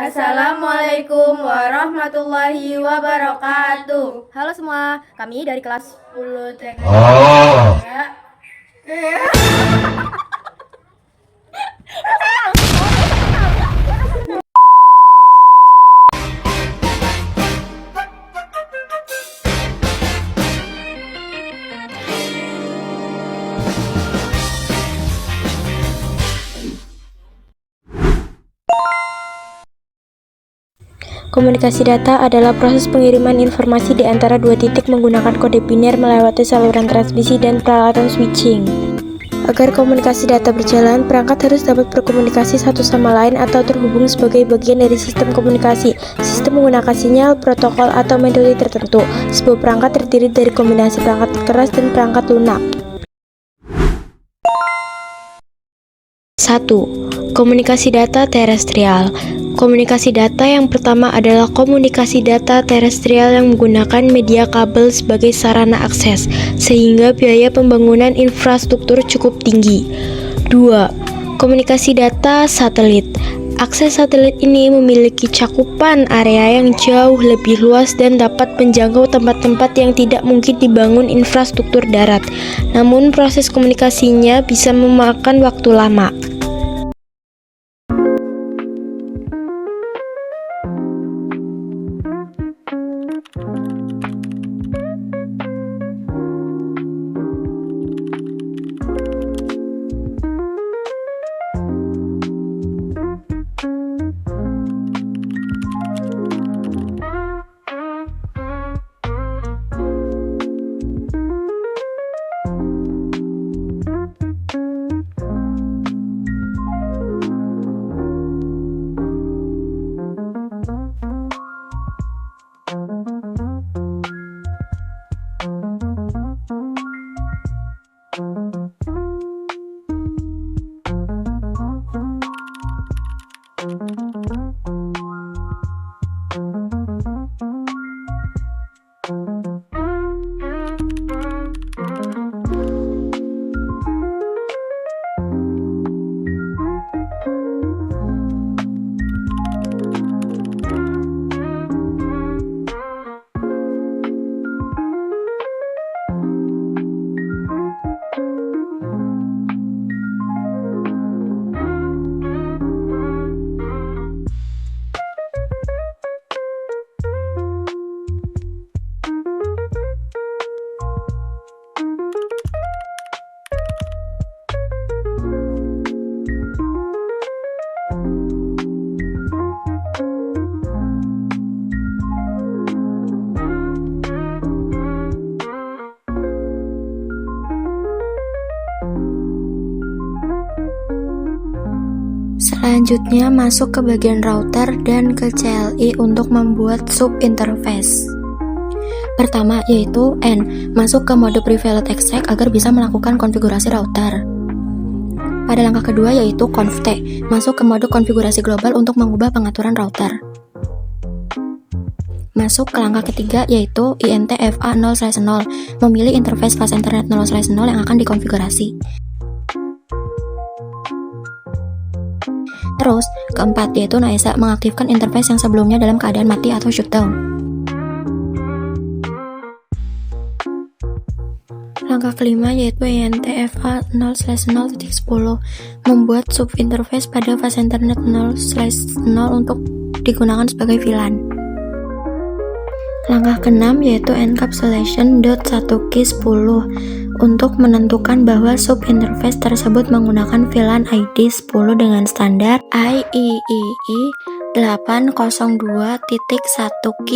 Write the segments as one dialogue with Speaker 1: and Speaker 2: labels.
Speaker 1: Assalamualaikum warahmatullahi wabarakatuh.
Speaker 2: Halo semua, kami dari kelas
Speaker 1: 10 TK.
Speaker 3: Komunikasi data adalah proses pengiriman informasi di antara dua titik menggunakan kode biner melewati saluran transmisi dan peralatan switching. Agar komunikasi data berjalan, perangkat harus dapat berkomunikasi satu sama lain atau terhubung sebagai bagian dari sistem komunikasi. Sistem menggunakan sinyal, protokol, atau metode tertentu. Sebuah perangkat terdiri dari kombinasi perangkat keras dan perangkat lunak. 1. Komunikasi data terestrial. Komunikasi data yang pertama adalah komunikasi data terestrial yang menggunakan media kabel sebagai sarana akses, sehingga biaya pembangunan infrastruktur cukup tinggi. 2. Komunikasi data satelit. Akses satelit ini memiliki cakupan area yang jauh lebih luas dan dapat menjangkau tempat-tempat yang tidak mungkin dibangun infrastruktur darat. Namun proses komunikasinya bisa memakan waktu lama. Selanjutnya masuk ke bagian router dan ke CLI untuk membuat sub-interface. Pertama yaitu N, masuk ke mode Private Exec agar bisa melakukan konfigurasi router. Pada langkah kedua yaitu Conf T, masuk ke mode konfigurasi global untuk mengubah pengaturan router. Masuk ke langkah ketiga yaitu INTFA 0/0, memilih interface fast internet 0/0 yang akan dikonfigurasi. Terus, keempat yaitu NAESA, mengaktifkan interface yang sebelumnya dalam keadaan mati atau shutdown. Langkah kelima yaitu INTFA 0/0.10, membuat sub-interface pada fast internet 0/0 untuk digunakan sebagai VLAN. Langkah keenam yaitu encapsulation.1Q10 untuk menentukan bahwa sub-interface tersebut menggunakan VLAN ID 10 dengan standar IEEE 802.1Q.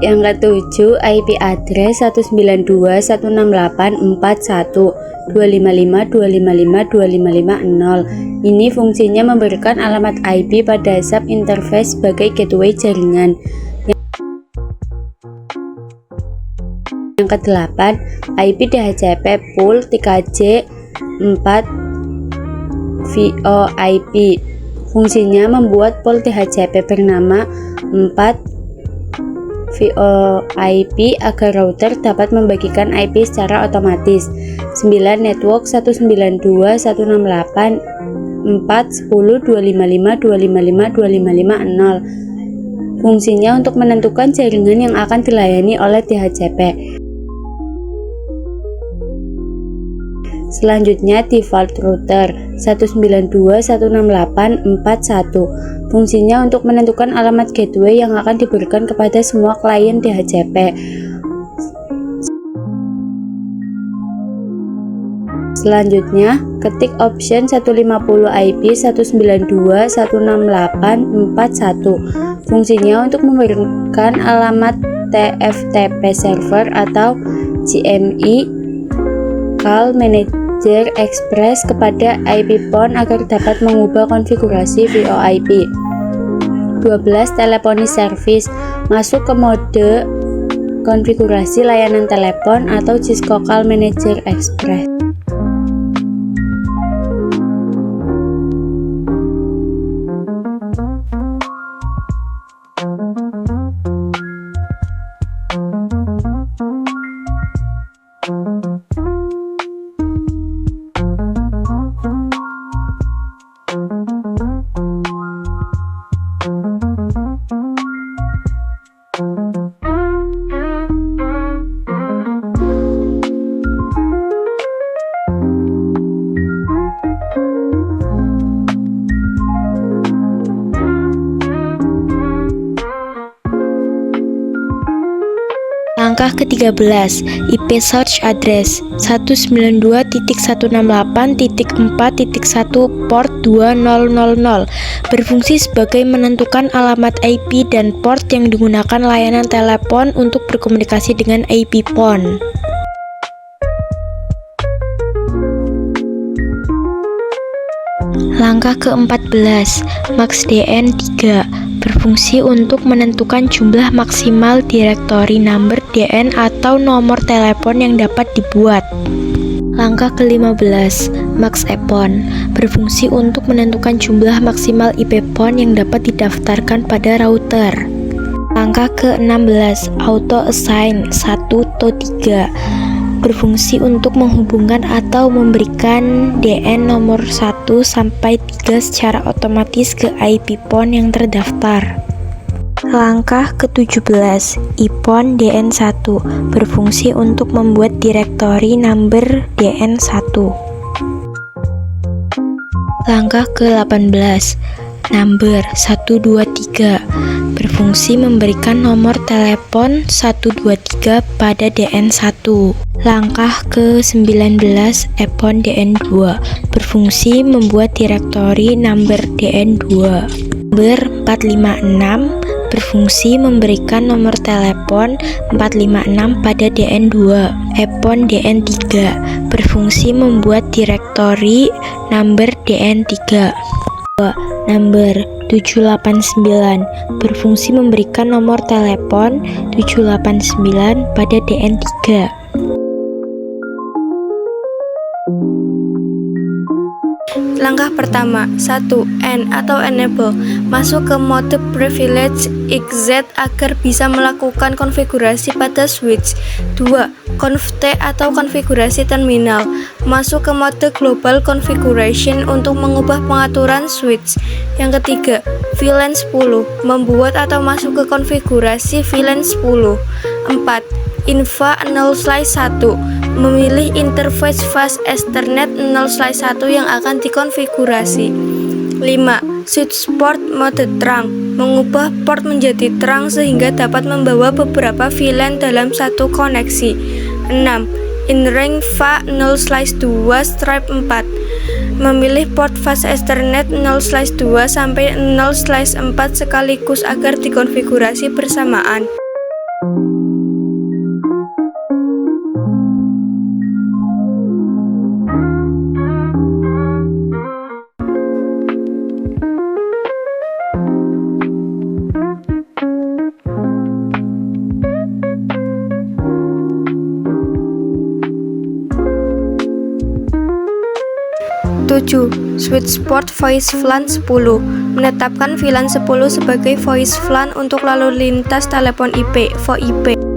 Speaker 4: Yang ketujuh, IP address 192.168.41.255.255.255.0. Ini fungsinya memberikan alamat IP pada sub interface sebagai gateway jaringan. Yang kedelapan, IP DHCP pool 3J 4 VoIP. Fungsinya membuat pool DHCP bernama 4 VoIP agar router dapat membagikan IP secara otomatis. 9. Network 192.168 4 10 255 255 255 0. Fungsinya untuk menentukan jaringan yang akan dilayani oleh DHCP. Selanjutnya default router 192.168.41. Fungsinya untuk menentukan alamat gateway yang akan diberikan kepada semua klien DHCP. Selanjutnya, ketik option 150 IP 192.168.41. Fungsinya untuk memberikan alamat TFTP server atau GMI Call Manager Express kepada IP PON agar dapat mengubah konfigurasi VoIP. 12. Teleponi service masuk ke mode konfigurasi layanan telepon atau Cisco Call Manager Express.
Speaker 3: Langkah ke-13, IP search address 192.168.4.1 port 2000 berfungsi sebagai menentukan alamat IP dan port yang digunakan layanan telepon untuk berkomunikasi dengan IP PON. Langkah ke-14, MaxDN 3 berfungsi untuk menentukan jumlah maksimal directory number DN atau nomor telepon yang dapat dibuat. Langkah ke-15, MaxEPON berfungsi untuk menentukan jumlah maksimal IP PON yang dapat didaftarkan pada router. Langkah ke-16, Auto Assign 1-3 berfungsi untuk menghubungkan atau memberikan DN nomor 1 sampai 3 secara otomatis ke IP PON yang terdaftar. Langkah ke-17, IPON DN1 berfungsi untuk membuat directory number DN1. Langkah ke-18, number 123 berfungsi memberikan nomor telepon 123 pada DN1. Langkah ke-19, EPON DN2 berfungsi membuat directory number DN2. Number 456 berfungsi memberikan nomor telepon 456 pada DN2. EPON DN3 berfungsi membuat directory number DN3. Number 789 berfungsi memberikan nomor telepon 789 pada DN3.
Speaker 2: Langkah pertama, 1. N atau enable masuk ke mode privilege XZ agar bisa melakukan konfigurasi pada switch. 2. Conf-T atau konfigurasi terminal masuk ke mode global configuration untuk mengubah pengaturan switch. Yang ketiga, VLAN 10 membuat atau masuk ke konfigurasi VLAN 10. 4. Inva 0/1 memilih interface fast Ethernet 0/1 yang akan dikonfigurasi. 5. Switch port mode terang mengubah port menjadi terang sehingga dapat membawa beberapa VLAN dalam satu koneksi. 6. In-ring VA 0/2 stripe 4 memilih port fast Ethernet 0/2 sampai 0/4 sekaligus agar dikonfigurasi bersamaan. Switch port voice VLAN 10 menetapkan VLAN 10 sebagai voice VLAN untuk lalu lintas telepon IP (VoIP).